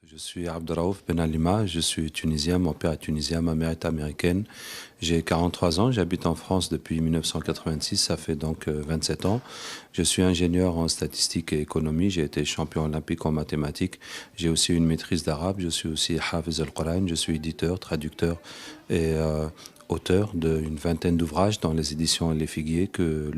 Je suis Abdelraouf Ben Alima, je suis tunisien, mon père est tunisien, ma mère est américaine. J'ai 43 ans, j'habite en France depuis 1986, ça fait donc 27 ans. Je suis ingénieur en statistique et économie, j'ai été champion olympique en mathématiques. J'ai aussi une maîtrise d'arabe, je suis aussi Hafiz al-Quran, je suis éditeur, traducteur et auteur d'une vingtaine d'ouvrages dans les éditions Le Figuier que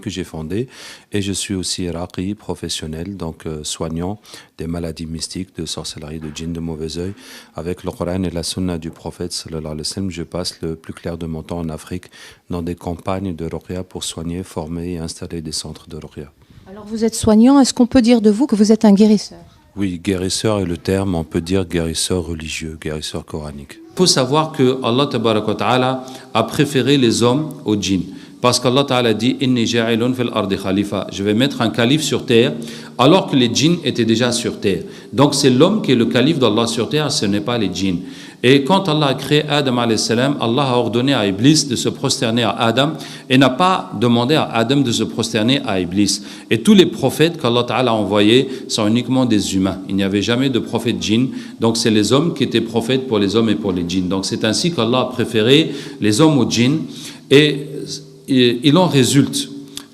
j'ai fondé. Et je suis aussi raqi professionnel, donc soignant des maladies mystiques, de sorcellerie, de djinn, de mauvais œil. Avec le Coran et la Sunna du prophète, sallallahu alayhi wa sallam, je passe le plus clair de mon temps en Afrique dans des campagnes de ruqya pour soigner, former et installer des centres de ruqya. Alors vous êtes soignant, est-ce qu'on peut dire de vous que vous êtes un guérisseur? Oui, guérisseur est le terme, on peut dire guérisseur religieux, guérisseur coranique. Il faut savoir que Allah tabaraka wa ta'ala a préféré les hommes aux djinns. Parce qu'Allah ta'ala dit « Inni ja'ilun fil ardi khalifa » je vais mettre un calife sur terre, alors que les djinns étaient déjà sur terre. Donc c'est l'homme qui est le calife d'Allah sur terre, ce n'est pas les djinns. Et quand Allah a créé Adam alayhi salam, Allah a ordonné à Iblis de se prosterner à Adam et n'a pas demandé à Adam de se prosterner à Iblis. Et tous les prophètes qu'Allah ta'ala a envoyés sont uniquement des humains. Il n'y avait jamais de prophète djinn. Donc c'est les hommes qui étaient prophètes pour les hommes et pour les djinns. Donc c'est ainsi qu'Allah a préféré les hommes aux djinns. Et il en résulte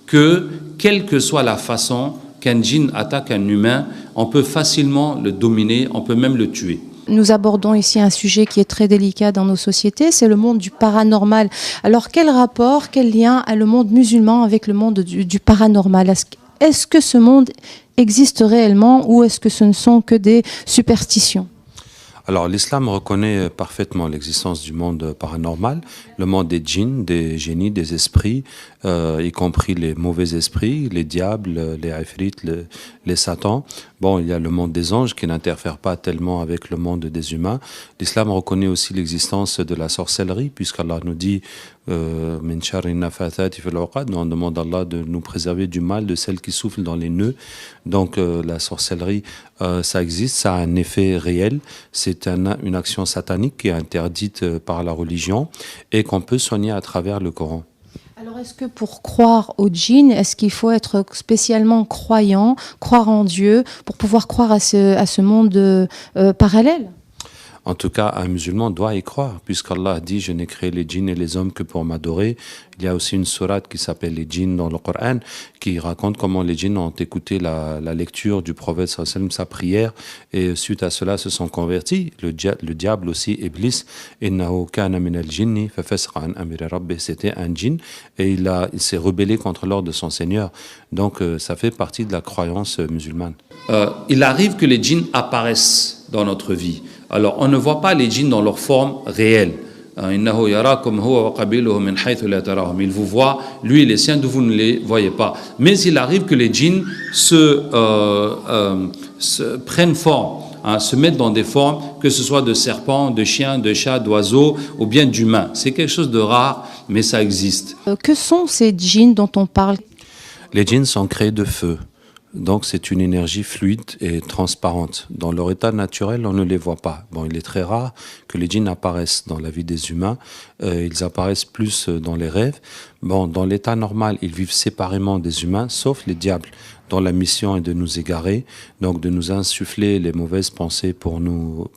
que, quelle que soit la façon qu'un djinn attaque un humain, on peut facilement le dominer, on peut même le tuer. Nous abordons ici un sujet qui est très délicat dans nos sociétés, c'est le monde du paranormal. Alors quel rapport, quel lien a le monde musulman avec le monde du paranormal? Est-ce que ce monde existe réellement ou est-ce que ce ne sont que des superstitions? Alors l'islam reconnaît parfaitement l'existence du monde paranormal, le monde des djinns, des génies, des esprits, y compris les mauvais esprits, les diables, les ifrits, les satans. Bon, il y a le monde des anges qui n'interfère pas tellement avec le monde des humains. L'islam reconnaît aussi l'existence de la sorcellerie, puisqu'Allah nous dit min sharri nafathati fil uqad, on demande à Allah de nous préserver du mal de celles qui soufflent dans les nœuds. Donc la sorcellerie, ça existe, ça a un effet réel. C'est une action satanique qui est interdite par la religion et qu'on peut soigner à travers le Coran. Alors est-ce que pour croire au djinn, est-ce qu'il faut être spécialement croyant, croire en Dieu pour pouvoir croire à ce monde parallèle? En tout cas, un musulman doit y croire, puisqu'Allah dit « Je n'ai créé les djinns et les hommes que pour m'adorer ». Il y a aussi une sourate qui s'appelle les djinns dans le Coran, qui raconte comment les djinns ont écouté la lecture du prophète sallallahu alayhi wa sallam, sa prière, et suite à cela se sont convertis. Le diable aussi, Iblis, « Innahu kana min al-jinni fafasqa an amri rabbih » c'était un djinn, et il s'est rebellé contre l'ordre de son Seigneur. Donc ça fait partie de la croyance musulmane. Il arrive que les djinns apparaissent dans notre vie. Alors, on ne voit pas les djinns dans leur forme réelle. Il vous voit, lui et les siens, d'où vous ne les voyez pas. Mais il arrive que les djinns se prennent forme, se mettent dans des formes, que ce soit de serpents, de chiens, de chats, d'oiseaux ou bien d'humains. C'est quelque chose de rare, mais ça existe. Que sont ces djinns dont on parle? Les djinns sont créés de feu. Donc c'est une énergie fluide et transparente. Dans leur état naturel, on ne les voit pas. Bon, il est très rare que les djinns apparaissent dans la vie des humains. Ils apparaissent plus dans les rêves. Bon, dans l'état normal, ils vivent séparément des humains, sauf les diables, dont la mission est de nous égarer, donc de nous insuffler les mauvaises pensées pour nous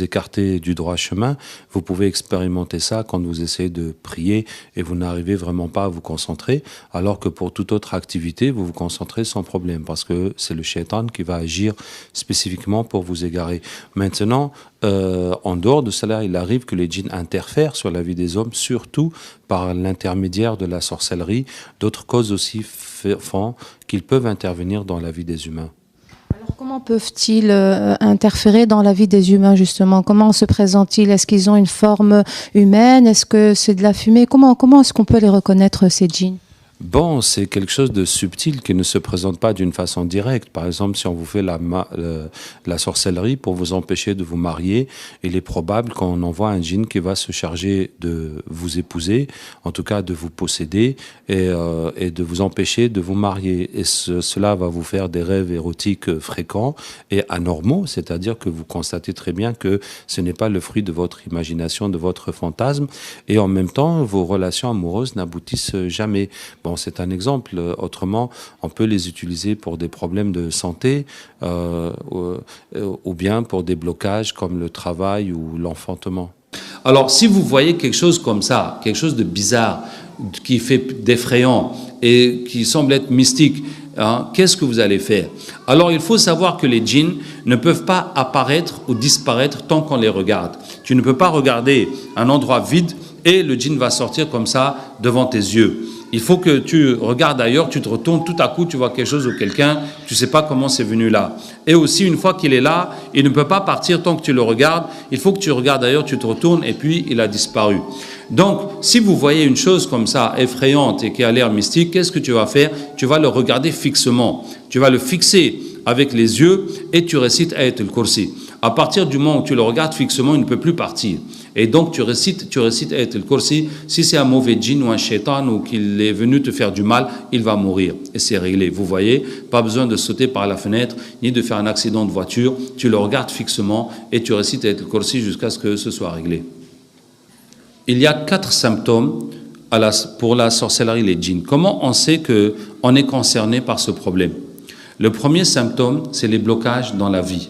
écarter du droit chemin. Vous pouvez expérimenter ça quand vous essayez de prier et vous n'arrivez vraiment pas à vous concentrer, alors que pour toute autre activité, vous vous concentrez sans problème, parce que c'est le shaitan qui va agir spécifiquement pour vous égarer. Maintenant, en dehors de cela, il arrive que les djinns interfèrent sur la vie des hommes, surtout par l'intermédiaire de la sorcellerie. D'autres causes aussi font qu'ils peuvent intervenir dans la vie des humains. Alors, comment peuvent-ils interférer dans la vie des humains, justement? Comment se présentent-ils? Est-ce qu'ils ont une forme humaine? Est-ce que c'est de la fumée? Comment est-ce qu'on peut les reconnaître, ces djinns? Bon, c'est quelque chose de subtil qui ne se présente pas d'une façon directe. Par exemple, si on vous fait la sorcellerie pour vous empêcher de vous marier, il est probable qu'on envoie un djinn qui va se charger de vous épouser, en tout cas de vous posséder et de vous empêcher de vous marier. Et cela va vous faire des rêves érotiques fréquents et anormaux, c'est-à-dire que vous constatez très bien que ce n'est pas le fruit de votre imagination, de votre fantasme, et en même temps, vos relations amoureuses n'aboutissent jamais. Bon, c'est un exemple. Autrement, on peut les utiliser pour des problèmes de santé ou bien pour des blocages comme le travail ou l'enfantement. Alors, si vous voyez quelque chose comme ça, quelque chose de bizarre, qui fait d'effrayant et qui semble être mystique, hein, qu'est-ce que vous allez faire? Alors, il faut savoir que les djinns ne peuvent pas apparaître ou disparaître tant qu'on les regarde. Tu ne peux pas regarder un endroit vide et le djinn va sortir comme ça devant tes yeux. Il faut que tu regardes ailleurs, tu te retournes, tout à coup tu vois quelque chose ou quelqu'un, tu ne sais pas comment c'est venu là. Et aussi, une fois qu'il est là, il ne peut pas partir tant que tu le regardes. Il faut que tu regardes ailleurs, tu te retournes et puis il a disparu. Donc, si vous voyez une chose comme ça, effrayante et qui a l'air mystique, qu'est-ce que tu vas faire? Tu vas le regarder fixement. Tu vas le fixer avec les yeux et tu récites Ayat al-Kursi. À partir du moment où tu le regardes fixement, il ne peut plus partir. Et donc tu récites Ayat al-Kursi. Si c'est un mauvais djinn ou un shaitan ou qu'il est venu te faire du mal, il va mourir. Et c'est réglé. Vous voyez, pas besoin de sauter par la fenêtre, ni de faire un accident de voiture. Tu le regardes fixement et tu récites Ayat al-Kursi jusqu'à ce que ce soit réglé. Il y a 4 symptômes pour la sorcellerie, les djinns. Comment on sait qu'on est concerné par ce problème? Le premier symptôme, c'est les blocages dans la vie.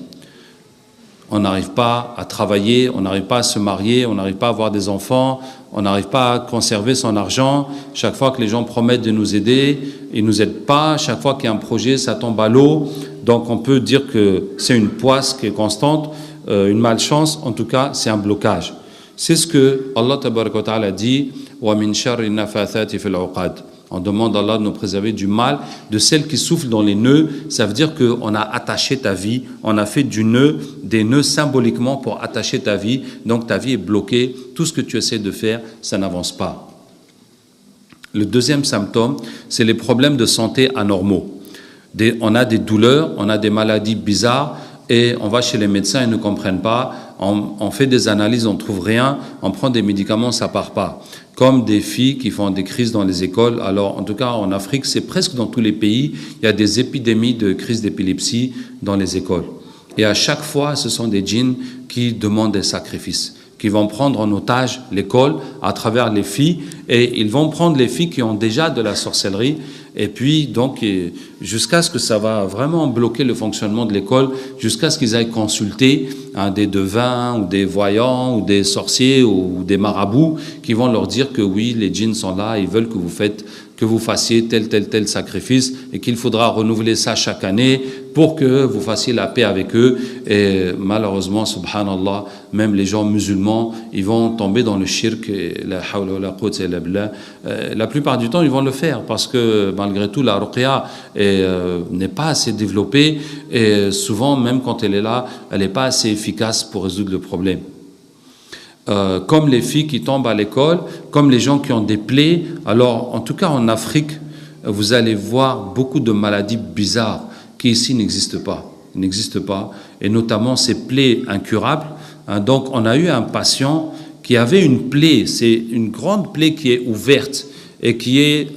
On n'arrive pas à travailler, on n'arrive pas à se marier, on n'arrive pas à avoir des enfants, on n'arrive pas à conserver son argent. Chaque fois que les gens promettent de nous aider, ils ne nous aident pas. Chaque fois qu'il y a un projet, ça tombe à l'eau. Donc on peut dire que c'est une poisse qui est constante, une malchance. En tout cas, c'est un blocage. C'est ce que Allah Tabaraka wa Ta'ala dit « Wa min sharri nafathati fil uqad » On demande à Allah de nous préserver du mal, de celles qui soufflent dans les nœuds. Ça veut dire qu'on a attaché ta vie, on a fait du nœud, des nœuds symboliquement pour attacher ta vie. Donc ta vie est bloquée, tout ce que tu essaies de faire, ça n'avance pas. Le deuxième symptôme, c'est les problèmes de santé anormaux. On a des douleurs, on a des maladies bizarres et on va chez les médecins, ils ne comprennent pas. On fait des analyses, on ne trouve rien, on prend des médicaments, ça ne part pas. Comme des filles qui font des crises dans les écoles. Alors, en tout cas, en Afrique, c'est presque dans tous les pays, il y a des épidémies de crises d'épilepsie dans les écoles. Et à chaque fois, ce sont des djinns qui demandent des sacrifices, qui vont prendre en otage l'école à travers les filles, et ils vont prendre les filles qui ont déjà de la sorcellerie, et puis donc jusqu'à ce que ça va vraiment bloquer le fonctionnement de l'école, jusqu'à ce qu'ils aillent consulter des devins ou des voyants ou des sorciers ou des marabouts qui vont leur dire que oui, les djinns sont là, ils veulent que vous fassiez tel sacrifice et qu'il faudra renouveler ça chaque année pour que vous fassiez la paix avec eux. Et malheureusement, subhanallah, même les gens musulmans, ils vont tomber dans le shirk. La plupart du temps, ils vont le faire parce que malgré tout, la ruqya n'est pas assez développée et souvent, même quand elle est là, elle n'est pas assez efficace pour résoudre le problème. Comme les filles qui tombent à l'école, comme les gens qui ont des plaies. Alors, en tout cas en Afrique, vous allez voir beaucoup de maladies bizarres qui ici n'existent pas, et notamment ces plaies incurables. Donc, on a eu un patient qui avait une plaie, c'est une grande plaie qui est ouverte et qui est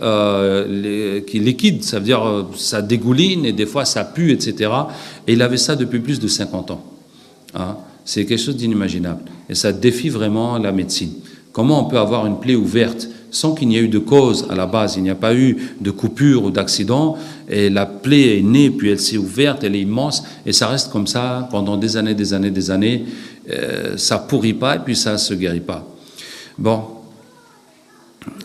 liquide, ça veut dire ça dégouline et des fois ça pue, etc. Et il avait ça depuis plus de 50 ans. C'est quelque chose d'inimaginable. Et ça défie vraiment la médecine. Comment on peut avoir une plaie ouverte sans qu'il n'y ait eu de cause à la base, il n'y a pas eu de coupure ou d'accident, et la plaie est née, puis elle s'est ouverte, elle est immense, et ça reste comme ça pendant des années, ça pourrit pas, et puis ça se guérit pas. Bon.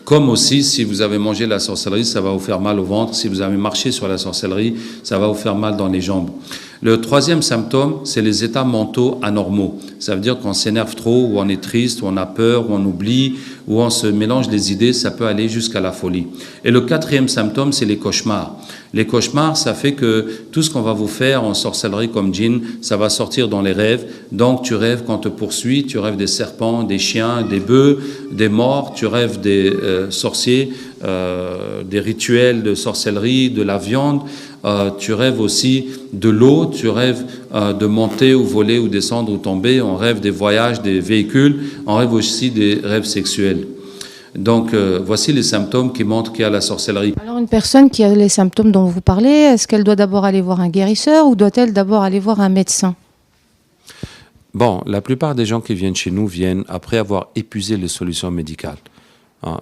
Comme aussi, si vous avez mangé la sorcellerie, ça va vous faire mal au ventre. Si vous avez marché sur la sorcellerie, ça va vous faire mal dans les jambes. Le troisième symptôme, c'est les états mentaux anormaux. Ça veut dire qu'on s'énerve trop, ou on est triste, ou on a peur, ou on oublie, ou on se mélange les idées, ça peut aller jusqu'à la folie. Et le quatrième symptôme, c'est les cauchemars. Les cauchemars, ça fait que tout ce qu'on va vous faire en sorcellerie comme djinn, ça va sortir dans les rêves. Donc tu rêves qu'on te poursuit, tu rêves des serpents, des chiens, des bœufs, des morts, tu rêves des sorciers, des rituels de sorcellerie, de la viande. Tu rêves aussi de l'eau, tu rêves de monter ou voler ou descendre ou tomber. On rêve des voyages, des véhicules. On rêve aussi des rêves sexuels. Donc, voici les symptômes qui montrent qu'il y a la sorcellerie. Alors, une personne qui a les symptômes dont vous parlez, est-ce qu'elle doit d'abord aller voir un guérisseur ou doit-elle d'abord aller voir un médecin? Bon, la plupart des gens qui viennent chez nous viennent après avoir épuisé les solutions médicales. Hein.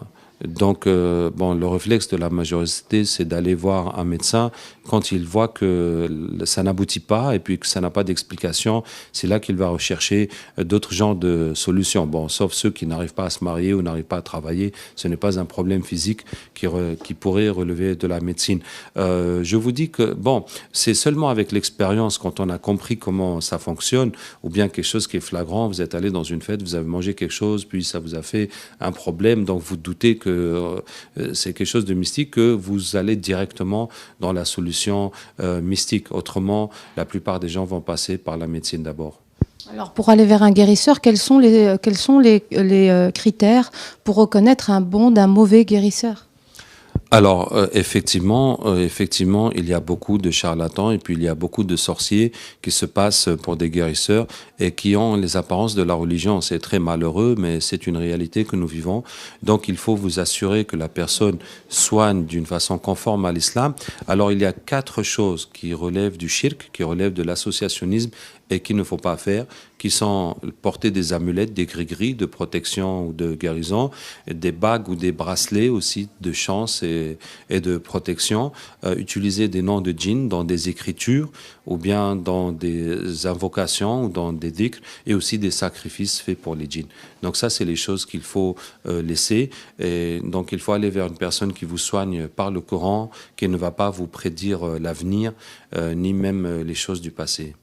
Donc, bon, le réflexe de la majorité, c'est d'aller voir un médecin quand il voit que ça n'aboutit pas et puis que ça n'a pas d'explication. C'est là qu'il va rechercher d'autres genres de solutions. Bon, sauf ceux qui n'arrivent pas à se marier ou n'arrivent pas à travailler. Ce n'est pas un problème physique qui pourrait relever de la médecine. Je vous dis que, bon, c'est seulement avec l'expérience, quand on a compris comment ça fonctionne, ou bien quelque chose qui est flagrant, vous êtes allé dans une fête, vous avez mangé quelque chose, puis ça vous a fait un problème, donc vous doutez que c'est quelque chose de mystique, que vous allez directement dans la solution mystique. Autrement, la plupart des gens vont passer par la médecine d'abord. Alors, pour aller vers un guérisseur, quels sont les critères pour reconnaître un bon d'un mauvais guérisseur? Alors, effectivement, il y a beaucoup de charlatans et puis il y a beaucoup de sorciers qui se passent pour des guérisseurs et qui ont les apparences de la religion. C'est très malheureux, mais c'est une réalité que nous vivons. Donc, il faut vous assurer que la personne soigne d'une façon conforme à l'islam. Alors, il y a 4 choses qui relèvent du shirk, qui relèvent de l'associationnisme et qu'il ne faut pas faire, qui sont porter des amulettes, des gris-gris de protection ou de guérison, des bagues ou des bracelets aussi de chance et de protection, utiliser des noms de djinns dans des écritures ou bien dans des invocations ou dans des dhikrs et aussi des sacrifices faits pour les djinns. Donc ça, c'est les choses qu'il faut laisser. Et donc il faut aller vers une personne qui vous soigne par le Coran, qui ne va pas vous prédire l'avenir, ni même les choses du passé.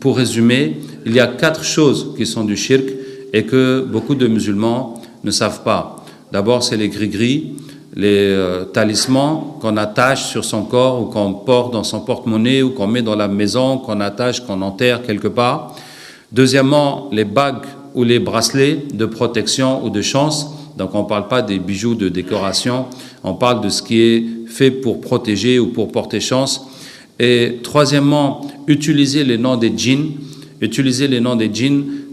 Pour résumer, il y a 4 choses qui sont du shirk et que beaucoup de musulmans ne savent pas. D'abord, c'est les gris-gris, les talismans qu'on attache sur son corps ou qu'on porte dans son porte-monnaie ou qu'on met dans la maison, qu'on attache, qu'on enterre quelque part. Deuxièmement, les bagues ou les bracelets de protection ou de chance. Donc on ne parle pas des bijoux de décoration, on parle de ce qui est fait pour protéger ou pour porter chance. Et troisièmement, utiliser les noms des djinns,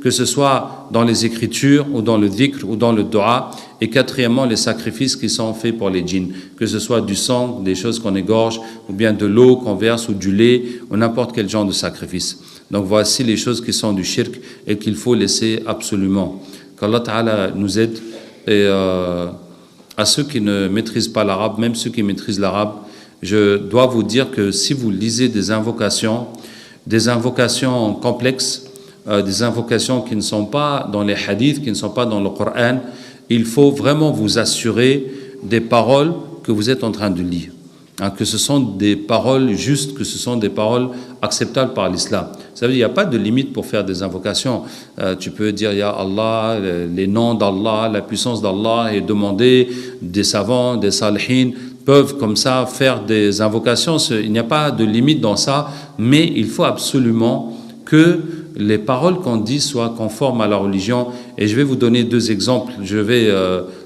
que ce soit dans les écritures ou dans le dhikr ou dans le dua. Et quatrièmement, les sacrifices qui sont faits pour les djinns, que ce soit du sang, des choses qu'on égorge, ou bien de l'eau qu'on verse ou du lait, ou n'importe quel genre de sacrifice. Donc voici les choses qui sont du shirk et qu'il faut laisser absolument. Qu'Allah Ta'ala nous aide. Et à ceux qui ne maîtrisent pas l'arabe, même ceux qui maîtrisent l'arabe, je dois vous dire que si vous lisez des invocations complexes, des invocations qui ne sont pas dans les hadiths, qui ne sont pas dans le Coran, il faut vraiment vous assurer des paroles que vous êtes en train de lire. Hein, que ce sont des paroles justes, que ce sont des paroles acceptables par l'islam. Ça veut dire qu'il n'y a pas de limite pour faire des invocations. Tu peux dire Ya Allah, les noms d'Allah, la puissance d'Allah, et demander des savants, des salihin peuvent comme ça faire des invocations. Il n'y a pas de limite dans ça, mais il faut absolument que les paroles qu'on dit soient conformes à la religion. Et je vais vous donner 2 exemples. Je vais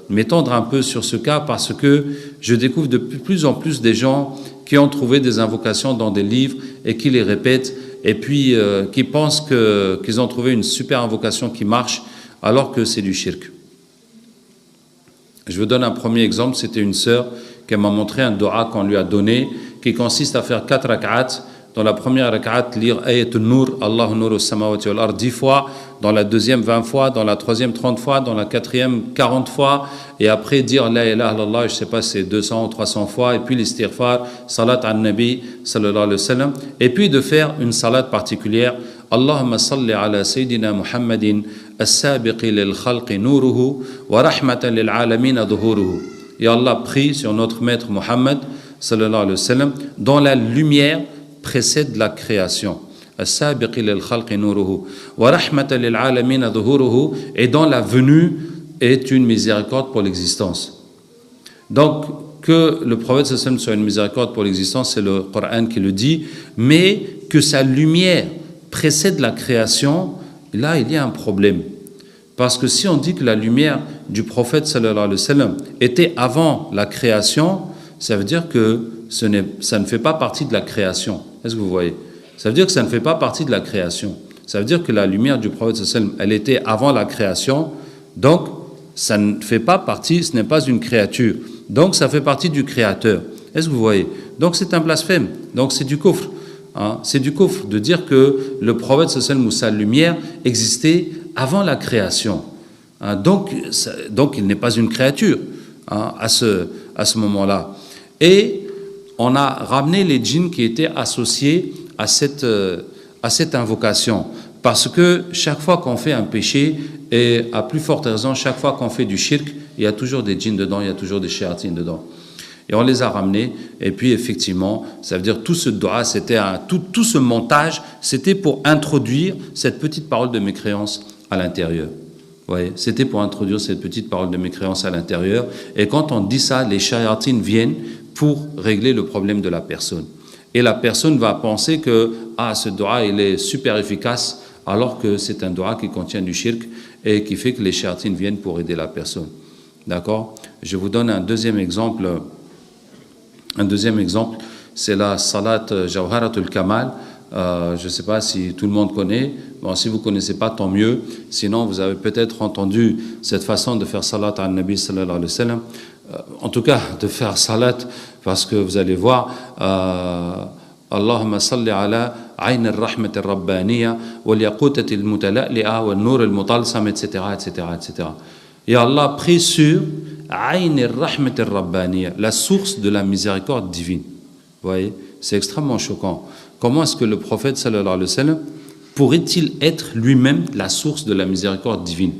m'étendre un peu sur ce cas parce que je découvre de plus en plus des gens qui ont trouvé des invocations dans des livres et qui les répètent et puis qui pensent qu'ils ont trouvé une super invocation qui marche alors que c'est du shirk. Je vous donne un premier exemple. C'était une sœur qui m'a montré un dua qu'on lui a donné qui consiste à faire 4 rak'at. Dans la première rak'at, lire Ayat al-Nur, Allahu Nur as-samawati wal ard 10 fois, dans la deuxième 20 fois, dans la troisième 30 fois, dans la quatrième 40 fois, et après dire La ilaha illallah, je ne sais pas si c'est 200 ou 300 fois, et puis l'istighfar, salat al-Nabi, sallallahu alayhi wa sallam, et puis de faire une salat particulière, Allahumma salli ala Sayyidina Muhammadin, as-sabiqi lil khalqi nuruhu, wa rahmatan lil alamin dhuhuruhu. Et Allah prie sur notre maître Muhammad, sallallahu alayhi wa sallam, dont la lumière précède la création. السابق للخلق نوره ورحمة للعالمين ظهوره et dont la venue est une miséricorde pour l'existence. Donc, que le prophète sallam soit une miséricorde pour l'existence, c'est le Coran qui le dit, mais que sa lumière précède la création, là il y a un problème. Parce que si on dit que la lumière du prophète sallallahu alayhi wa sallam était avant la création, ça veut dire que ça ne fait pas partie de la création. Est-ce que vous voyez? Ça veut dire que ça ne fait pas partie de la création. Ça veut dire que la lumière du prophète sallallahu alayhi wa sallam, elle était avant la création, donc ça ne fait pas partie, ce n'est pas une créature. Donc ça fait partie du créateur. Est-ce que vous voyez? Donc c'est un blasphème. Donc c'est du kufr. Hein? C'est du kufr de dire que le prophète sallallahu alayhi wa sallam ou sa lumière existait avant la création. Hein? Donc il n'est pas une créature, hein, à ce moment-là. Et on a ramené les djinns qui étaient associés à cette invocation. Parce que chaque fois qu'on fait un péché, et à plus forte raison, chaque fois qu'on fait du shirk, il y a toujours des djinns dedans, il y a toujours des shayatines dedans. Et on les a ramenés, et puis effectivement, ça veut dire tout ce dua, tout ce montage, c'était pour introduire cette petite parole de mécréance à l'intérieur. Vous voyez, c'était pour introduire cette petite parole de mécréance à l'intérieur. Et quand on dit ça, les shayatines viennent pour régler le problème de la personne. Et la personne va penser que ce dua, il est super efficace, alors que c'est un dua qui contient du shirk et qui fait que les shayatines viennent pour aider la personne. D'accord? Je vous donne un deuxième exemple. C'est la salat Jawharatul Kamal. Je ne sais pas si tout le monde connaît. Bon, si vous ne connaissez pas, tant mieux. Sinon, vous avez peut-être entendu cette façon de faire salat à Nabi sallallahu alayhi wa sallam. En tout cas, de faire salat, parce que vous allez voir, Allahumma salli ala ayn al-rahmat al-rabbaniya wal-yaqutat al-mutala'li'a wal-nur al-mutalsam, etc., etc., etc. Et Allah prie sur ayn al-rahmat al-rabbaniya, la source de la miséricorde divine. Vous voyez, c'est extrêmement choquant. Comment est-ce que le prophète sallallahu alayhi wa sallam pourrait-il être lui-même la source de la miséricorde divine?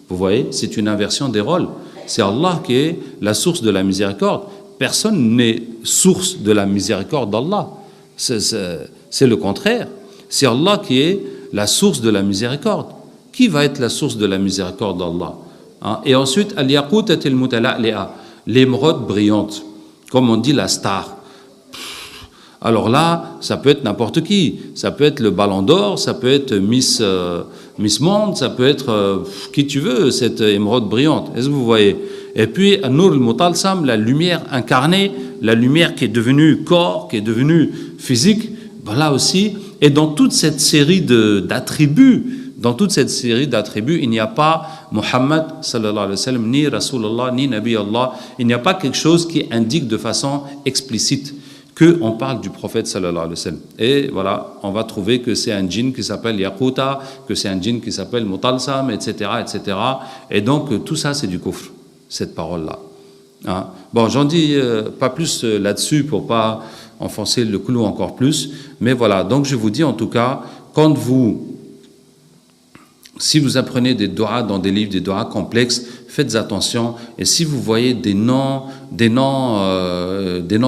Vous voyez, c'est une inversion des rôles. C'est Allah qui est la source de la miséricorde. Personne n'est source de la miséricorde d'Allah. C'est le contraire. C'est Allah qui est la source de la miséricorde. Qui va être la source de la miséricorde d'Allah? Hein? Et ensuite, al-yaqutat al-mutala'li'a, l'émeraude brillante, comme on dit la star. Alors là, ça peut être n'importe qui. Ça peut être le Ballon d'Or, ça peut être Miss Monde, ça peut être qui tu veux, cette émeraude brillante. Est-ce que vous voyez? Et puis, An-Nur al-Mutalsam, la lumière incarnée, la lumière qui est devenue corps, qui est devenue physique, ben là aussi, et dans toute cette série d'attributs, il n'y a pas Muhammad sallallahu alayhi wa sallam, ni Rasulullah, ni Nabi Allah, il n'y a pas quelque chose qui indique de façon explicite qu'on parle du prophète sallallahu alayhi wa sallam. Et voilà, on va trouver que c'est un djinn qui s'appelle Yaquta, que c'est un djinn qui s'appelle Mutalsam, etc., etc. Et donc, tout ça, c'est du kufr, cette parole-là. Hein? Bon, j'en dis pas plus là-dessus pour pas enfoncer le clou encore plus, mais voilà, donc je vous dis en tout cas, si vous apprenez des doigts dans des livres, des doigts complexes, faites attention. Et si vous voyez des noms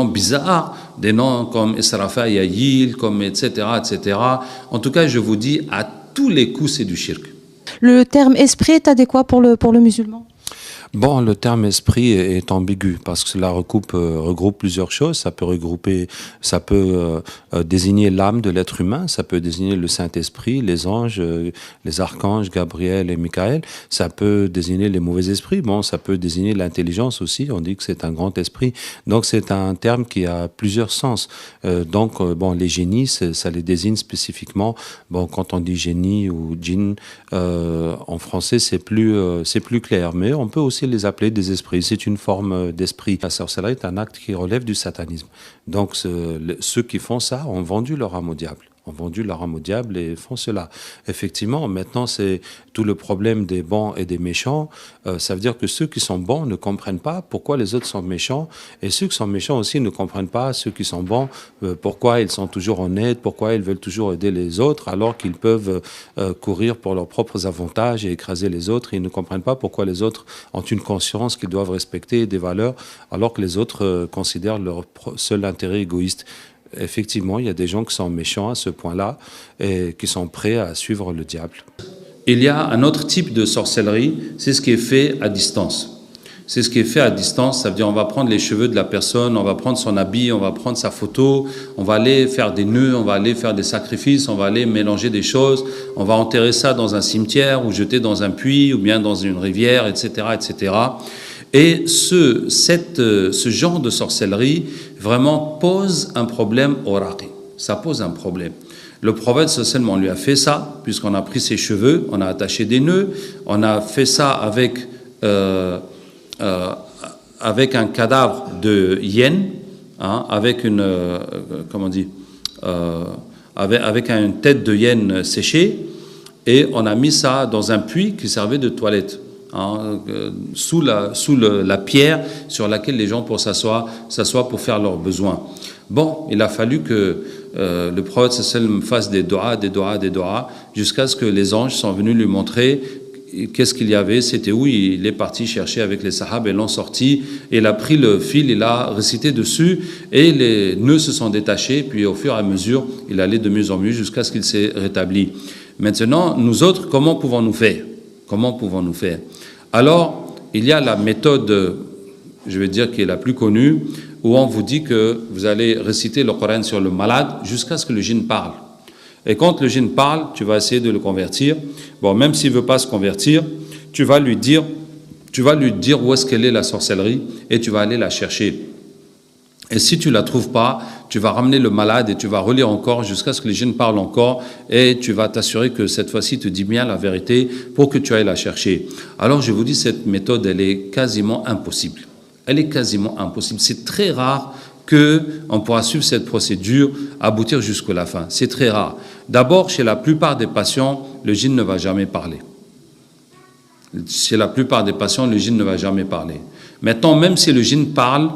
bizarres, des noms comme Israfa Yayil, comme etc., etc., en tout cas, je vous dis, à tous les coups, c'est du shirk. Le terme esprit est adéquat pour le musulman? Bon, le terme esprit est ambigu parce que cela regroupe plusieurs choses. Ça peut désigner l'âme de l'être humain, ça peut désigner le Saint-Esprit, les anges, les archanges, Gabriel et Michael. Ça peut désigner les mauvais esprits. Bon, ça peut désigner l'intelligence aussi. On dit que c'est un grand esprit. Donc, c'est un terme qui a plusieurs sens. Bon, les génies, ça les désigne spécifiquement. Bon, quand on dit génie ou djinn, en français, c'est plus clair. Mais on peut aussi les appeler des esprits. C'est une forme d'esprit. La sorcellerie est un acte qui relève du satanisme. Donc, ceux qui font ça ont vendu leur âme au diable. Et font cela. Effectivement, maintenant, c'est tout le problème des bons et des méchants. Ça veut dire que ceux qui sont bons ne comprennent pas pourquoi les autres sont méchants. Et ceux qui sont méchants aussi ne comprennent pas ceux qui sont bons, pourquoi ils sont toujours honnêtes, pourquoi ils veulent toujours aider les autres, alors qu'ils peuvent courir pour leurs propres avantages et écraser les autres. Ils ne comprennent pas pourquoi les autres ont une conscience qu'ils doivent respecter, des valeurs, alors que les autres considèrent leur seul intérêt égoïste. effectivement, il y a des gens qui sont méchants à ce point-là et qui sont prêts à suivre le diable. Il y a un autre type de sorcellerie, c'est ce qui est fait à distance. C'est ce qui est fait à distance, ça veut dire on va prendre les cheveux de la personne, on va prendre son habit, on va prendre sa photo, on va aller faire des nœuds, on va aller faire des sacrifices, on va aller mélanger des choses, on va enterrer ça dans un cimetière ou jeter dans un puits ou bien dans une rivière, etc., etc. Et ce genre de sorcellerie vraiment pose un problème au raqi. Ça pose un problème. Le prophète sallallahu on lui a fait ça, puisqu'on a pris ses cheveux, on a attaché des nœuds, on a fait ça avec un cadavre de hyène, hein, avec une avec une tête de hyène séchée, et on a mis ça dans un puits qui servait de toilette, hein, sous la pierre sur laquelle les gens pour s'asseoir pour faire leurs besoins. Bon, il a fallu que le prophète sallallahu fasse des doigts, jusqu'à ce que les anges sont venus lui montrer qu'est-ce qu'il y avait, c'était où il est parti chercher avec les sahaba et l'ont sorti, et il a pris le fil, il a récité dessus, et les nœuds se sont détachés, puis au fur et à mesure, il allait de mieux en mieux jusqu'à ce qu'il s'est rétabli. Maintenant, nous autres, comment pouvons-nous faire? Alors, il y a la méthode, je vais dire, qui est la plus connue, où on vous dit que vous allez réciter le Coran sur le malade jusqu'à ce que le djinn parle. Et quand le djinn parle, tu vas essayer de le convertir. Bon, même s'il ne veut pas se convertir, tu vas lui dire où est-ce qu'elle est la sorcellerie et tu vas aller la chercher. Et si tu ne la trouves pas, tu vas ramener le malade et tu vas relire encore jusqu'à ce que le djinn parle encore et tu vas t'assurer que cette fois-ci, tu dis bien la vérité pour que tu ailles la chercher. Alors, je vous dis, cette méthode, elle est quasiment impossible. C'est très rare qu'on pourra suivre cette procédure, aboutir jusqu'à la fin. C'est très rare. D'abord, chez la plupart des patients, le djinn ne va jamais parler. Maintenant, même si le djinn parle,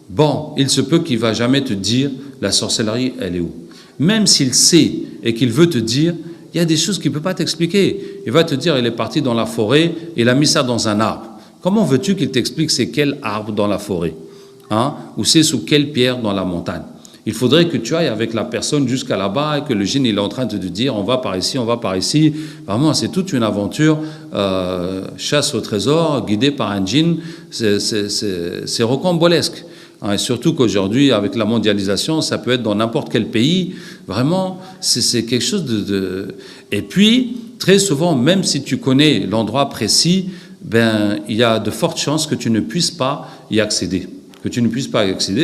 bon, il se peut qu'il ne va jamais te dire la sorcellerie, elle est où. Même s'il sait et qu'il veut te dire, il y a des choses qu'il ne peut pas t'expliquer. Il va te dire, il est parti dans la forêt, il a mis ça dans un arbre. Comment veux-tu qu'il t'explique c'est quel arbre dans la forêt, hein, ou c'est sous quelle pierre dans la montagne? Il faudrait que tu ailles avec la personne jusqu'à là-bas et que le djinn il est en train de te dire on va par ici. Vraiment, c'est toute une aventure, chasse au trésor, guidée par un djinn, c'est rocambolesque. Et surtout qu'aujourd'hui, avec la mondialisation, ça peut être dans n'importe quel pays. Vraiment, c'est quelque chose de... Et puis, très souvent, même si tu connais l'endroit précis, ben, il y a de fortes chances que tu ne puisses pas y accéder.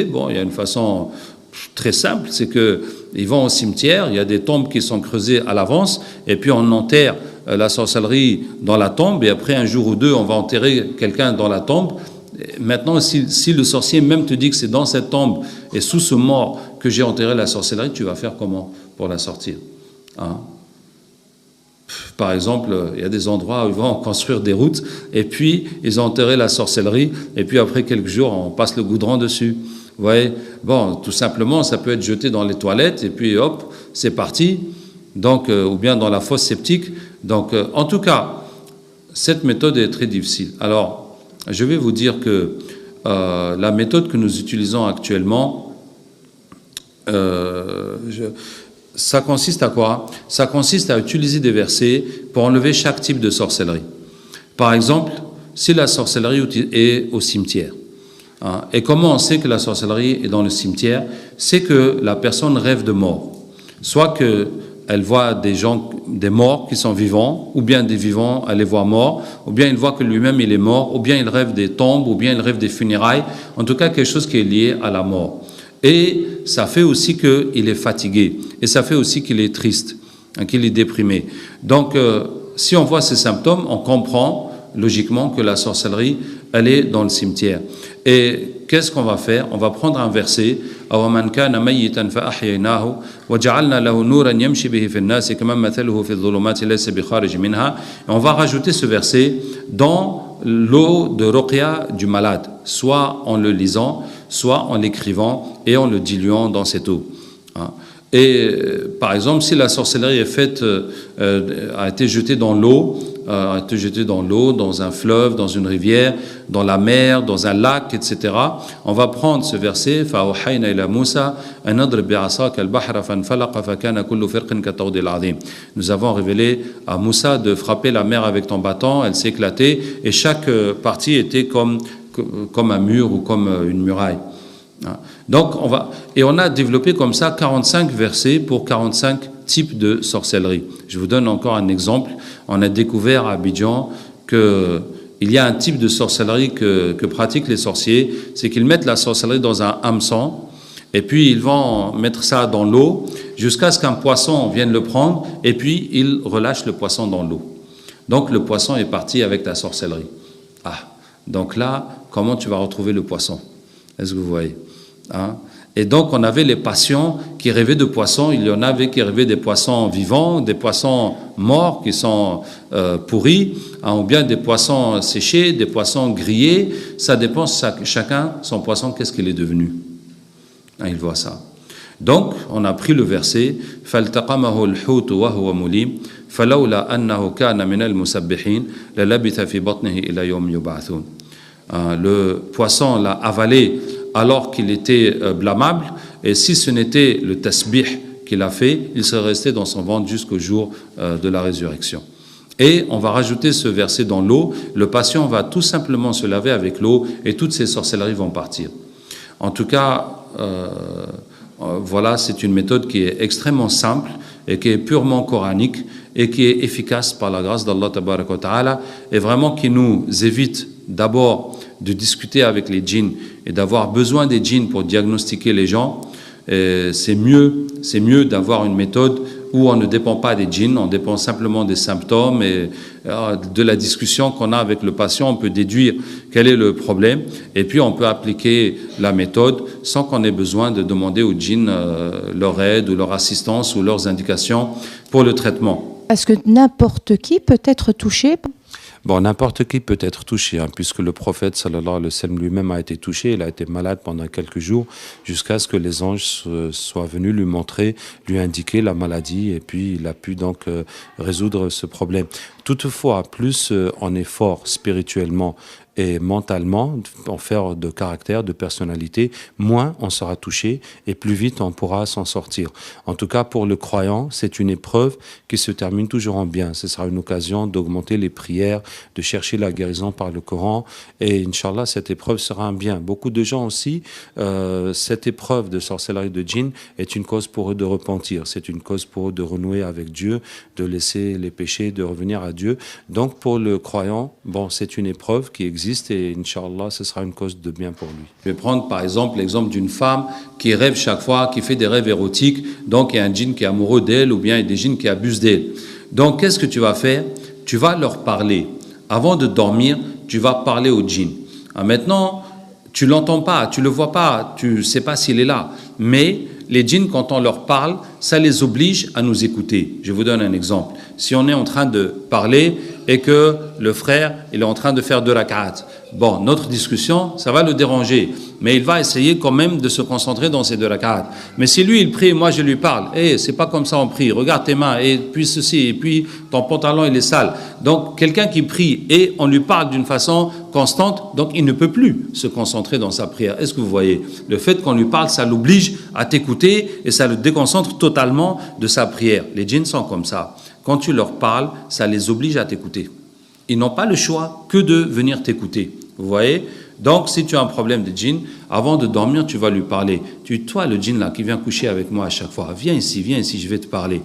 Bon, il y a une façon très simple, c'est qu'ils vont au cimetière, il y a des tombes qui sont creusées à l'avance, et puis on enterre la sorcellerie dans la tombe, et après un jour ou deux, on va enterrer quelqu'un dans la tombe. Maintenant, si le sorcier même te dit que c'est dans cette tombe et sous ce mort que j'ai enterré la sorcellerie, tu vas faire comment pour la sortir, hein? Par exemple, il y a des endroits où ils vont construire des routes et puis ils ont enterré la sorcellerie et puis après quelques jours, on passe le goudron dessus. Vous voyez? Bon, tout simplement, ça peut être jeté dans les toilettes et puis hop, c'est parti. Donc, ou bien dans la fosse septique. Donc, en tout cas, cette méthode est très difficile. Alors, je vais vous dire que la méthode que nous utilisons actuellement, ça consiste à quoi? Ça consiste à utiliser des versets pour enlever chaque type de sorcellerie. Par exemple, si la sorcellerie est au cimetière, hein, et comment on sait que la sorcellerie est dans le cimetière? C'est que la personne rêve de mort. Soit qu'elle voit des morts qui sont vivants, ou bien des vivants, elle les voit morts, ou bien il voit que lui-même il est mort, ou bien il rêve des tombes, ou bien il rêve des funérailles, en tout cas quelque chose qui est lié à la mort. Et ça fait aussi qu'il est fatigué. Et ça fait aussi qu'il est triste, qu'il est déprimé. Donc, si on voit ces symptômes, on comprend logiquement que la sorcellerie, elle est dans le cimetière. Et qu'est-ce qu'on va faire? On va prendre un verset. Et on va rajouter ce verset dans l'eau de ruqya du malade, soit en le lisant, soit en l'écrivant et en le diluant dans cette eau. Et par exemple, si la sorcellerie est faite, a été jetée dans l'eau, été jeté dans l'eau, dans un fleuve, dans une rivière, dans la mer, dans un lac, etc. On va prendre ce verset, فَأَوْحَيْنَا إِلَى مُوسَى أَنْ أَضْرِبْ بِعَصَاكَ الْبَحْرَ فَانْفَلَقَ فَكَانَ كُلُّ فِرْقٍ كَالطَّوْدِ الْعَظِيمِ. Nous avons révélé à Moussa de frapper la mer avec ton bâton, elle s'est éclatée, et chaque partie était comme un mur ou comme une muraille. Donc on a développé comme ça 45 versets pour 45 types de sorcellerie. Je vous donne encore un exemple. On a découvert à Abidjan qu'il y a un type de sorcellerie que pratiquent les sorciers, c'est qu'ils mettent la sorcellerie dans un hameçon et puis ils vont mettre ça dans l'eau jusqu'à ce qu'un poisson vienne le prendre et puis ils relâchent le poisson dans l'eau. Donc le poisson est parti avec ta sorcellerie. Donc là, comment tu vas retrouver le poisson? Est-ce que vous voyez? Et donc on avait les patients qui rêvaient de poissons, il y en avait qui rêvaient des poissons vivants, des poissons morts qui sont pourris, ou bien des poissons séchés, des poissons grillés. Ça dépend, chacun son poisson, qu'est-ce qu'il est devenu. Il voit ça. Donc on a pris le verset فَالْتَقَمَهُ الْحُوتُ وَهُوَ مُلِيمٌ فَلَوْلَا أَنَّهُ كَانَ مِنَ الْمُسَبِّحِينَ لَلَبِثَ فِي بَطْنِهِ إِلَى يَوْمِ يُبْعَثُونَ. Le poisson l'a avalé alors qu'il était blâmable, et si ce n'était le tasbih qu'il a fait, il serait resté dans son ventre jusqu'au jour de la résurrection. Et on va rajouter ce verset dans l'eau, le patient va tout simplement se laver avec l'eau et toutes ces sorcelleries vont partir. En tout cas, voilà, c'est une méthode qui est extrêmement simple et qui est purement coranique et qui est efficace par la grâce d'Allah Tabaraka wa Ta'ala, et vraiment qui nous évite d'abord de discuter avec les djinns et d'avoir besoin des djinns pour diagnostiquer les gens. C'est mieux d'avoir une méthode où on ne dépend pas des djinns, on dépend simplement des symptômes et de la discussion qu'on a avec le patient, on peut déduire quel est le problème et puis on peut appliquer la méthode sans qu'on ait besoin de demander aux djinns leur aide ou leur assistance ou leurs indications pour le traitement. Est-ce que n'importe qui peut être touché? Bon, n'importe qui peut être touché, puisque le prophète sallallahu alayhi wa sallam lui-même a été touché, il a été malade pendant quelques jours, jusqu'à ce que les anges soient venus lui montrer, lui indiquer la maladie, et puis il a pu donc résoudre ce problème. Toutefois, plus on est fort spirituellement et mentalement, en faire de caractère, de personnalité, moins on sera touché et plus vite on pourra s'en sortir. En tout cas, pour le croyant, c'est une épreuve qui se termine toujours en bien. Ce sera une occasion d'augmenter les prières, de chercher la guérison par le Coran, et Inch'Allah, cette épreuve sera un bien. Beaucoup de gens aussi, cette épreuve de sorcellerie de djinn est une cause pour eux de repentir, c'est une cause pour eux de renouer avec Dieu, de laisser les péchés, de revenir à Dieu. Donc pour le croyant, bon, c'est une épreuve qui existe, et Inch'Allah, ce sera une cause de bien pour lui. Je vais prendre par exemple l'exemple d'une femme qui rêve chaque fois, qui fait des rêves érotiques, donc il y a un djinn qui est amoureux d'elle ou bien il y a des djinns qui abusent d'elle. Donc qu'est-ce que tu vas faire? Tu vas leur parler. Avant de dormir, tu vas parler au djinn. Maintenant, tu ne l'entends pas, tu ne le vois pas, tu ne sais pas s'il est là, mais les djinns, quand on leur parle, ça les oblige à nous écouter. Je vous donne un exemple. Si on est en train de parler et que le frère il est en train de faire 2 rak'at, bon, notre discussion, ça va le déranger, mais il va essayer quand même de se concentrer dans ces 2 rak'at. Mais si lui, il prie, moi je lui parle, c'est pas comme ça on prie, regarde tes mains, et puis ceci, et puis ton pantalon il est sale. Donc quelqu'un qui prie et on lui parle d'une façon constante, donc il ne peut plus se concentrer dans sa prière. Est-ce que vous voyez? Le fait qu'on lui parle, ça l'oblige à t'écouter et ça le déconcentre totalement de sa prière. Les djinns sont comme ça. Quand tu leur parles, ça les oblige à t'écouter. Ils n'ont pas le choix que de venir t'écouter. Vous voyez? Donc, si tu as un problème de djinn, avant de dormir, tu vas lui parler. Toi, le djinn là, qui vient coucher avec moi à chaque fois, viens ici, je vais te parler.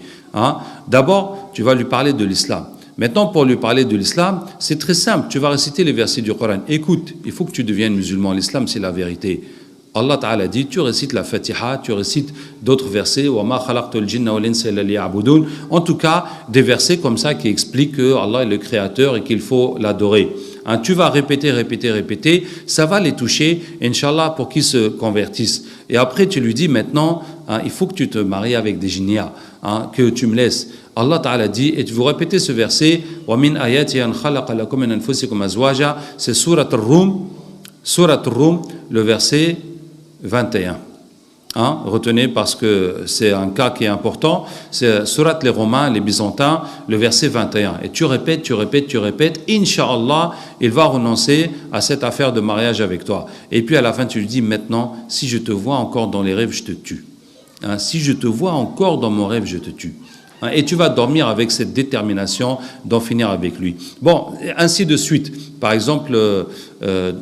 D'abord, tu vas lui parler de l'islam. Maintenant, pour lui parler de l'islam, c'est très simple. Tu vas réciter les versets du Coran. Écoute, il faut que tu deviennes musulman. L'islam, c'est la vérité. Allah Ta'ala dit, tu récites la Fatiha, tu récites d'autres versets, en tout cas, des versets comme ça qui expliquent que Allah est le créateur et qu'il faut l'adorer. Tu vas répéter, ça va les toucher, Inch'Allah, pour qu'ils se convertissent. Et après, tu lui dis maintenant, il faut que tu te maries avec des djinnias, que tu me laisses. Allah Ta'ala dit, et vous répétez ce verset, c'est Surat Ar-Rum, le verset 21. Hein, retenez parce que c'est un cas qui est important. C'est Surat les Romains, les Byzantins, le verset 21. Et tu répètes, Inch'Allah, il va renoncer à cette affaire de mariage avec toi. Et puis à la fin, tu lui dis, maintenant, si je te vois encore dans les rêves, je te tue. Hein, si je te vois encore dans mon rêve, je te tue. Et tu vas dormir avec cette détermination d'en finir avec lui. Bon, ainsi de suite. Par exemple,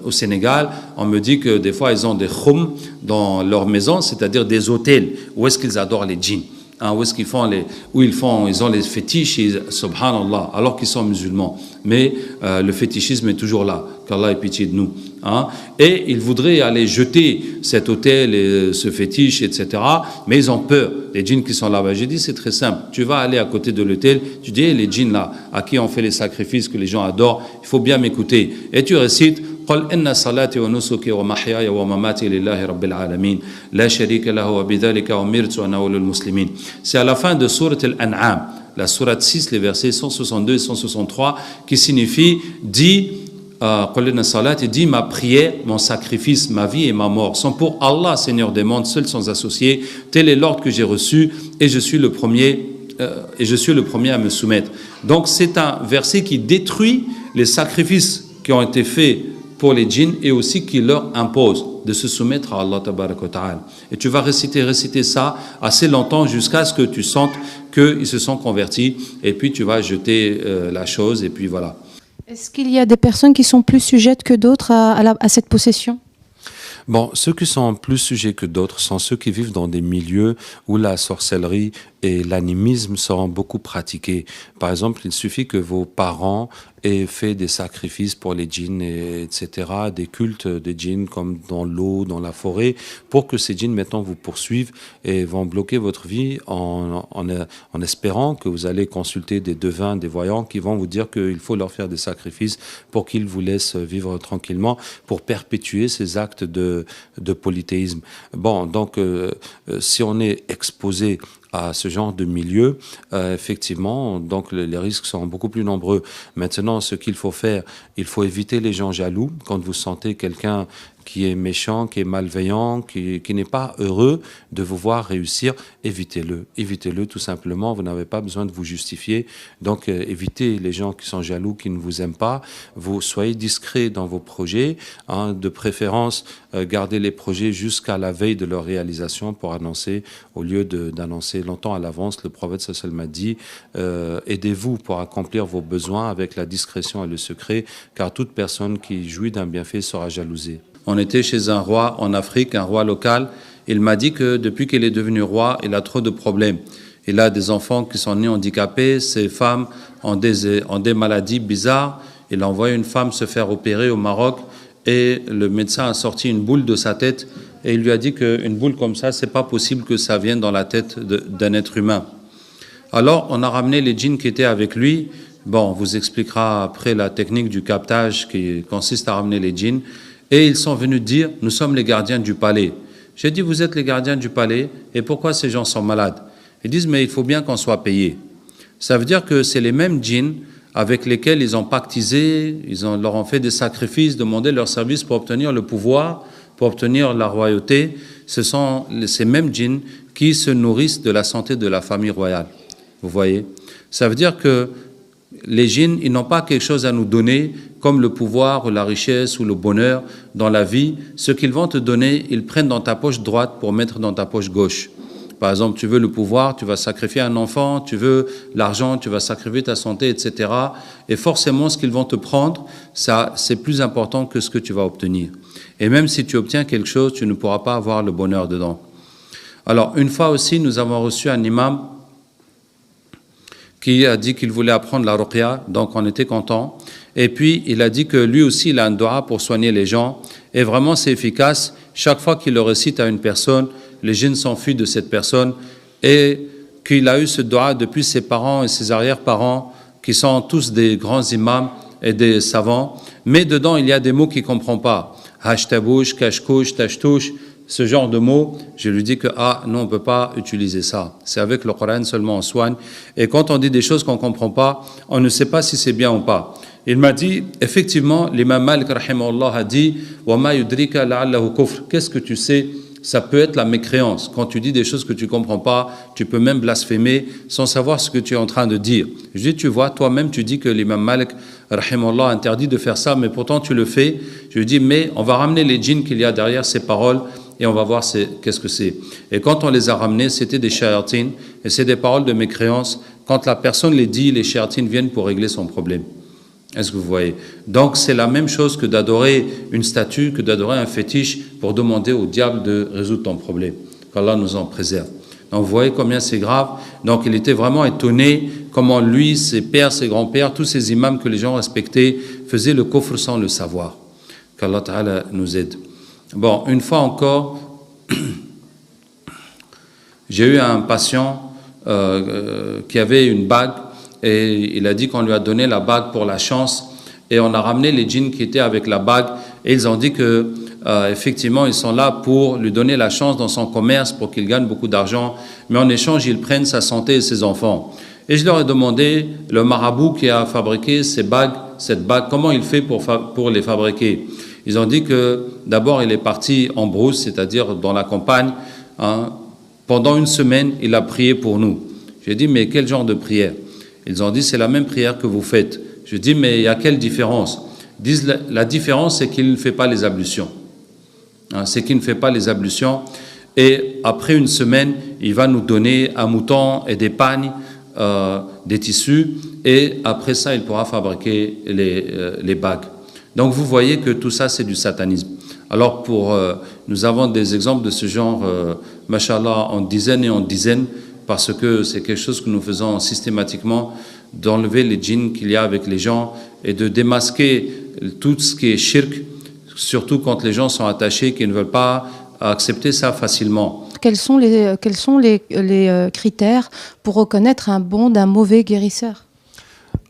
au Sénégal, on me dit que des fois, ils ont des khoum dans leur maison, c'est-à-dire des hôtels où est-ce qu'ils adorent les djinns. Hein, où est-ce qu'ils font ils ont les fétiches, subhanallah, alors qu'ils sont musulmans. Mais le fétichisme est toujours là, qu'Allah ait pitié de nous. Hein. Et ils voudraient aller jeter cet hôtel et ce fétiche, etc. Mais ils ont peur, les djinns qui sont là-bas. J'ai dit, c'est très simple. Tu vas aller à côté de l'hôtel, tu dis, les djinns là, à qui on fait les sacrifices que les gens adorent, il faut bien m'écouter. Et tu récites, قل إن صلاتي ونسكي ومحياي ومماتي لله رب العالمين لا شريك له وبذلك أمرت وأنا أول المسلمين. C'est à la fin de Surat Al-An'am, la Surat 6, les versets 162 et 163, qui signifie dit ma prière, mon sacrifice, ma vie et ma mort sont pour Allah, Seigneur des mondes, seul sans associé. Tel est l'ordre que j'ai reçu et je suis le premier à me soumettre. Donc c'est un verset qui détruit les sacrifices qui ont été faits pour les djinns et aussi qui leur impose de se soumettre à Allah tabaraka wa ta'ala. Et tu vas réciter ça assez longtemps jusqu'à ce que tu sentes qu'ils se sont convertis et puis tu vas jeter la chose et puis voilà. Est-ce qu'il y a des personnes qui sont plus sujettes que d'autres à cette possession ? Bon, ceux qui sont plus sujets que d'autres sont ceux qui vivent dans des milieux où la sorcellerie et l'animisme seront beaucoup pratiqués. Par exemple, il suffit que vos parents aient fait des sacrifices pour les djinns, etc., des cultes des djinns comme dans l'eau, dans la forêt, pour que ces djinns maintenant vous poursuivent et vont bloquer votre vie en espérant que vous allez consulter des devins, des voyants qui vont vous dire qu'il faut leur faire des sacrifices pour qu'ils vous laissent vivre tranquillement, pour perpétuer ces actes de polythéisme. Bon, donc si on est exposé à ce genre de milieu, effectivement, donc les risques sont beaucoup plus nombreux. Maintenant, ce qu'il faut faire, il faut éviter les gens jaloux. Quand vous sentez quelqu'un qui est méchant, qui est malveillant, qui n'est pas heureux de vous voir réussir, évitez-le. Évitez-le tout simplement, vous n'avez pas besoin de vous justifier. Donc évitez les gens qui sont jaloux, qui ne vous aiment pas. Vous soyez discret dans vos projets, hein, de préférence gardez les projets jusqu'à la veille de leur réalisation pour annoncer, au lieu d'annoncer longtemps à l'avance. Le prophète sallallahu alayhi wa sallam a dit aidez-vous pour accomplir vos besoins avec la discrétion et le secret, car toute personne qui jouit d'un bienfait sera jalousée. On était chez un roi en Afrique, un roi local. Il m'a dit que depuis qu'il est devenu roi, il a trop de problèmes. Il a des enfants qui sont nés handicapés, ses femmes ont des maladies bizarres. Il a envoyé une femme se faire opérer au Maroc et le médecin a sorti une boule de sa tête et il lui a dit qu'une boule comme ça, c'est pas possible que ça vienne dans la tête d'un être humain. Alors, on a ramené les djinns qui étaient avec lui. Bon, on vous expliquera après la technique du captage qui consiste à ramener les djinns. Et ils sont venus dire, nous sommes les gardiens du palais. J'ai dit, vous êtes les gardiens du palais, et pourquoi ces gens sont malades? Ils disent, mais il faut bien qu'on soit payé. Ça veut dire que c'est les mêmes djinns avec lesquels ils ont pactisé, leur ont fait des sacrifices, demandé leur service pour obtenir le pouvoir, pour obtenir la royauté. Ce sont ces mêmes djinns qui se nourrissent de la santé de la famille royale. Vous voyez? Ça veut dire que les djinns, ils n'ont pas quelque chose à nous donner comme le pouvoir ou la richesse ou le bonheur dans la vie. Ce qu'ils vont te donner, ils prennent dans ta poche droite pour mettre dans ta poche gauche. Par exemple, tu veux le pouvoir, tu vas sacrifier un enfant, tu veux l'argent, tu vas sacrifier ta santé, etc. Et forcément, ce qu'ils vont te prendre, ça, c'est plus important que ce que tu vas obtenir. Et même si tu obtiens quelque chose, tu ne pourras pas avoir le bonheur dedans. Alors, une fois aussi, nous avons reçu un imam qui a dit qu'il voulait apprendre la ruqya, donc on était contents. Et puis, il a dit que lui aussi, il a un dua pour soigner les gens. Et vraiment, c'est efficace. Chaque fois qu'il le récite à une personne, les djinns s'enfuient de cette personne. Et qu'il a eu ce dua depuis ses parents et ses arrière-parents, qui sont tous des grands imams et des savants. Mais dedans, il y a des mots qu'il ne comprend pas. Hashtabouche, kashkouche, tashtouche, ce genre de mots, je lui dis que non, on ne peut pas utiliser ça. C'est avec le Coran seulement on soigne. Et quand on dit des choses qu'on ne comprend pas, on ne sait pas si c'est bien ou pas. Il m'a dit, effectivement, l'imam Malik rahimahullah a dit « Wa ma yudrika la'allahu kufr » Qu'est-ce que tu sais ça peut être la mécréance. Quand tu dis des choses que tu ne comprends pas, tu peux même blasphémer sans savoir ce que tu es en train de dire. Je dis, tu vois, toi-même, tu dis que l'imam Malik, rahimahullah, interdit de faire ça, mais pourtant tu le fais. Je lui dis, mais on va ramener les djinns qu'il y a derrière ces paroles et on va voir qu'est-ce que c'est. Et quand on les a ramenés, c'était des shayatines et c'est des paroles de mécréance. Quand la personne les dit, les shayatines viennent pour régler son problème. Est-ce que vous voyez? Donc c'est la même chose que d'adorer une statue, que d'adorer un fétiche pour demander au diable de résoudre ton problème. Qu'Allah nous en préserve. Donc vous voyez combien c'est grave. Donc il était vraiment étonné comment lui, ses pères, ses grands-pères, tous ces imams que les gens respectaient faisaient le kufr sans le savoir. Qu'Allah Ta'ala nous aide. Bon, une fois encore, j'ai eu un patient qui avait une bague et il a dit qu'on lui a donné la bague pour la chance et on a ramené les djinns qui étaient avec la bague et ils ont dit que effectivement ils sont là pour lui donner la chance dans son commerce pour qu'il gagne beaucoup d'argent, mais en échange ils prennent sa santé et ses enfants. Et je leur ai demandé, le marabout qui a fabriqué cette bague, comment il fait pour les fabriquer? Ils ont dit que d'abord il est parti en brousse, c'est-à-dire dans la campagne, hein, pendant une semaine il a prié pour nous. J'ai dit mais quel genre de prière? Ils ont dit c'est la même prière que vous faites. Je dis mais il y a quelle différence? Ils disent la différence c'est qu'il ne fait pas les ablutions. Hein, c'est qu'il ne fait pas les ablutions et après une semaine il va nous donner un mouton et des pagnes, des tissus et après ça il pourra fabriquer les bagues. Donc vous voyez que tout ça c'est du satanisme. Alors nous avons des exemples de ce genre, mashallah, en dizaines et en dizaines, parce que c'est quelque chose que nous faisons systématiquement, d'enlever les djinns qu'il y a avec les gens et de démasquer tout ce qui est shirk, surtout quand les gens sont attachés, qui ne veulent pas accepter ça facilement. Quels sont les critères pour reconnaître un bon d'un mauvais guérisseur?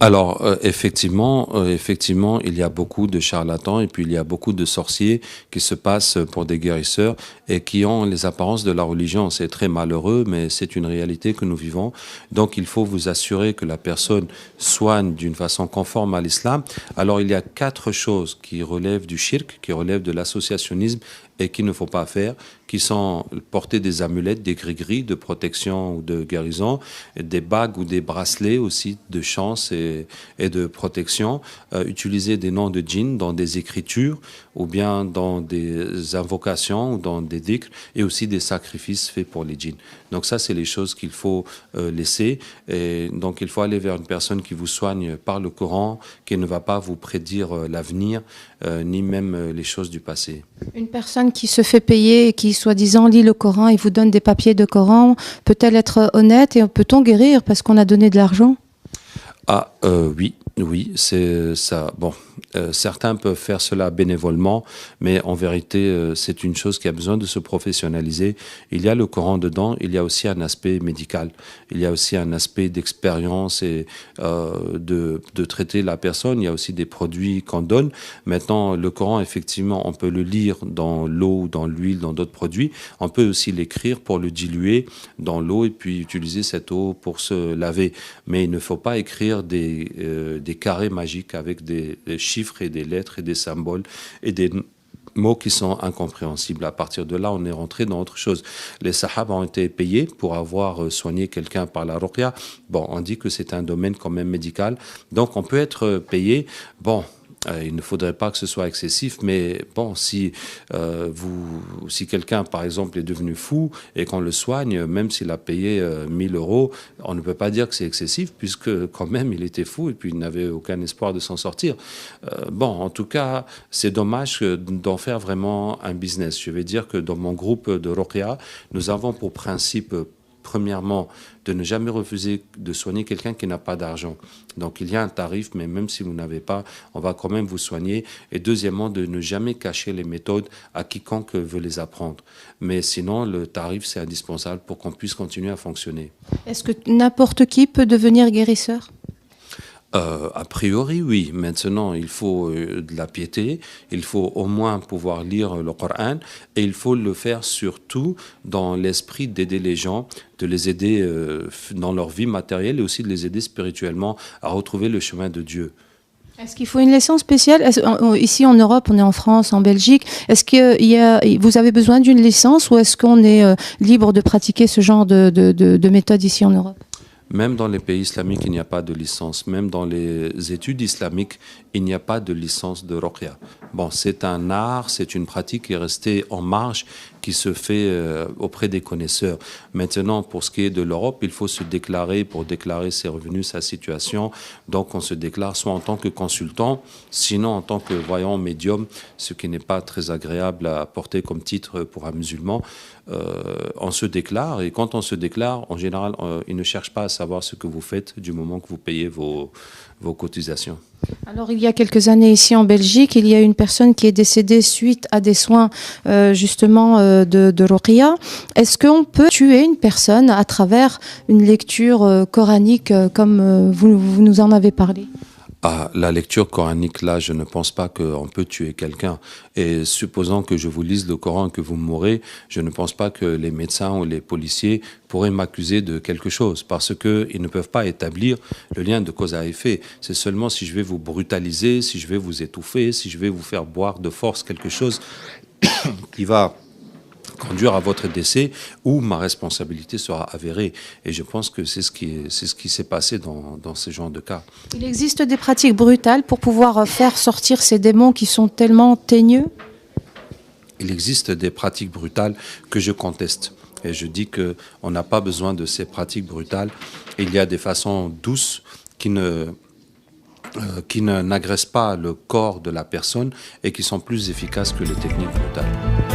Alors, effectivement, il y a beaucoup de charlatans et puis il y a beaucoup de sorciers qui se passent pour des guérisseurs et qui ont les apparences de la religion. C'est très malheureux, mais c'est une réalité que nous vivons. Donc, il faut vous assurer que la personne soigne d'une façon conforme à l'islam. Alors, il y a 4 choses qui relèvent du shirk, qui relèvent de l'associationnisme et qu'il ne faut pas faire, qui sont porter des amulettes, des gris-gris de protection ou de guérison, des bagues ou des bracelets aussi de chance et de protection, utiliser des noms de djinns dans des écritures ou bien dans des invocations ou dans des dhikrs et aussi des sacrifices faits pour les djinns. Donc ça, c'est les choses qu'il faut laisser. Et donc il faut aller vers une personne qui vous soigne par le Coran, qui ne va pas vous prédire l'avenir, ni même les choses du passé. Une personne qui se fait payer et qui, soi-disant, lit le Coran et vous donne des papiers de Coran, peut-elle être honnête et peut-on guérir parce qu'on a donné de l'argent? Ah, oui, c'est ça. Bon, certains peuvent faire cela bénévolement, mais en vérité, c'est une chose qui a besoin de se professionnaliser. Il y a le Coran dedans, il y a aussi un aspect médical, il y a aussi un aspect d'expérience et de traiter la personne. Il y a aussi des produits qu'on donne. Maintenant, le Coran, effectivement, on peut le lire dans l'eau, dans l'huile, dans d'autres produits. On peut aussi l'écrire pour le diluer dans l'eau et puis utiliser cette eau pour se laver. Mais il ne faut pas écrire des carrés magiques avec des chiffres et des lettres et des symboles et des mots qui sont incompréhensibles. À partir de là, on est rentré dans autre chose. Les sahaba ont été payés pour avoir soigné quelqu'un par la ruqya. Bon, on dit que c'est un domaine quand même médical. Donc, on peut être payé. Bon, il ne faudrait pas que ce soit excessif, mais bon, si quelqu'un, par exemple, est devenu fou et qu'on le soigne, même s'il a payé 1000 €, on ne peut pas dire que c'est excessif, puisque quand même, il était fou et puis il n'avait aucun espoir de s'en sortir. Bon, en tout cas, c'est dommage d'en faire vraiment un business. Je vais dire que dans mon groupe de ruqya, nous avons pour principe, premièrement, de ne jamais refuser de soigner quelqu'un qui n'a pas d'argent. Donc il y a un tarif, mais même si vous n'avez pas, on va quand même vous soigner. Et deuxièmement, de ne jamais cacher les méthodes à quiconque veut les apprendre. Mais sinon, le tarif, c'est indispensable pour qu'on puisse continuer à fonctionner. Est-ce que n'importe qui peut devenir guérisseur? A priori, oui. Maintenant, il faut de la piété, il faut au moins pouvoir lire le Coran et il faut le faire surtout dans l'esprit d'aider les gens, de les aider dans leur vie matérielle et aussi de les aider spirituellement à retrouver le chemin de Dieu. Est-ce qu'il faut une licence spéciale? Ici en Europe, on est en France, en Belgique. Est-ce que vous avez besoin d'une licence ou est-ce qu'on est libre de pratiquer ce genre de méthode ici en Europe? Même dans les pays islamiques, il n'y a pas de licence. Même dans les études islamiques, il n'y a pas de licence de ruqya. Bon, c'est un art, c'est une pratique qui est restée en marge, qui se fait auprès des connaisseurs. Maintenant, pour ce qui est de l'Europe, il faut se déclarer pour déclarer ses revenus, sa situation. Donc, on se déclare soit en tant que consultant, sinon en tant que voyant médium, ce qui n'est pas très agréable à porter comme titre pour un musulman. On se déclare et quand on se déclare, en général, ils ne cherchent pas à savoir ce que vous faites du moment que vous payez vos cotisations. Alors, il y a quelques années ici en Belgique, il y a une personne qui est décédée suite à des soins justement de ruqya. Est-ce qu'on peut tuer une personne à travers une lecture coranique comme vous nous en avez parlé? Ah, la lecture coranique, là, je ne pense pas qu'on peut tuer quelqu'un. Et supposons que je vous lise le Coran et que vous mourrez, je ne pense pas que les médecins ou les policiers pourraient m'accuser de quelque chose parce qu'ils ne peuvent pas établir le lien de cause à effet. C'est seulement si je vais vous brutaliser, si je vais vous étouffer, si je vais vous faire boire de force quelque chose qui va conduire à votre décès où ma responsabilité sera avérée. Et je pense que c'est ce qui s'est passé dans ce genre de cas. Il existe des pratiques brutales pour pouvoir faire sortir ces démons qui sont tellement teigneux? Il existe des pratiques brutales que je conteste. Et je dis qu'on n'a pas besoin de ces pratiques brutales. Il y a des façons douces qui n'agressent pas le corps de la personne et qui sont plus efficaces que les techniques brutales.